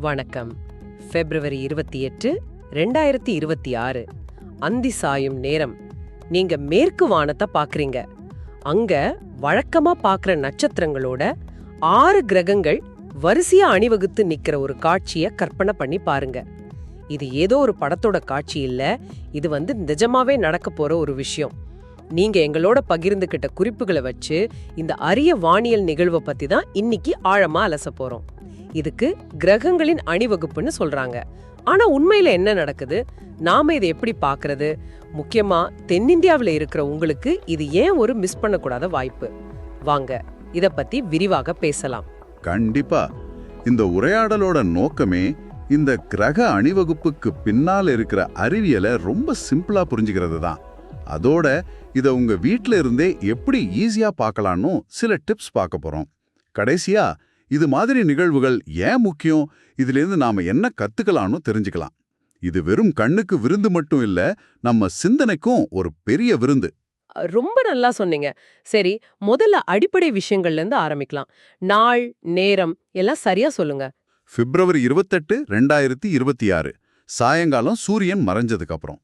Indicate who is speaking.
Speaker 1: வணக்கம். பிப்ரவரி 28, 2026 அந்தி சாயும் நேரம். நீங்க மேற்கு வானத்தை பாக்குறீங்க. அங்க வழக்கமா பாக்குற நட்சத்திரங்களோட 6 கிரகங்கள் வரிசையா அணிவகுத்து நிக்கிற ஒரு காட்சிய கற்பனை பண்ணி பாருங்க. இது ஏதோ ஒரு படத்தோட காட்சி இல்ல, இது நிஜமாவே நடக்க போற ஒரு விஷயம். நீங்க எங்களோட பகிர்ந்துகிட்ட குறிப்புகளை வச்சு இந்த அரிய வானியல் நிகழ்வை பத்தி தான் இன்னைக்கு ஆழமா அலச போறோம். இதுக்கு கிரகங்களின் அணிவகுப்புன்னு சொல்றாங்க. ஆனா உண்மையில என்ன நடக்குது, நாம இதை எப்படி பாக்குறது, முக்கியமா தென்னிந்தியாவில இருக்கிற உங்களுக்கு இது ஏன் ஒரு மிஸ் பண்ணக்கூடாத வாய்ப்பு? வாங்க இத பத்தி விரிவாக பேசலாம்.
Speaker 2: கண்டிப்பா. இந்த உரையாடலோட நோக்கமே இந்த கிரக அணிவகுப்புக்கு பின்னால் இருக்கிற அறிவியலை ரொம்ப சிம்பிளா புரிஞ்சுக்கிறது தான். அதோட இத உங்க வீட்ல இருந்தே எப்படி ஈஸியா பார்க்கலாம்னு சில டிப்ஸ் பார்க்க போறோம். கடைசியா இது மாதிரி நிகழ்வுகள் ஏன் முக்கியம், இதிலிருந்து நாம என்ன கத்துக்கலாம்னு தெரிஞ்சுக்கலாம். இது வெறும் கண்ணுக்கு விருந்து மட்டும் இல்ல, நம்ம சிந்தனைக்கும் ஒரு பெரிய விருந்து.
Speaker 1: ரொம்ப நல்லா சொன்னீங்க. சரி, முதல்ல அடிப்படை விஷயங்கள்ல இருந்து ஆரம்பிக்கலாம். நாள், நேரம் எல்லாம் சரியா சொல்லுங்க.
Speaker 2: பிப்ரவரி 28, 2026 சாயங்காலம் சூரியன் மறைஞ்சதுக்கு அப்புறம்.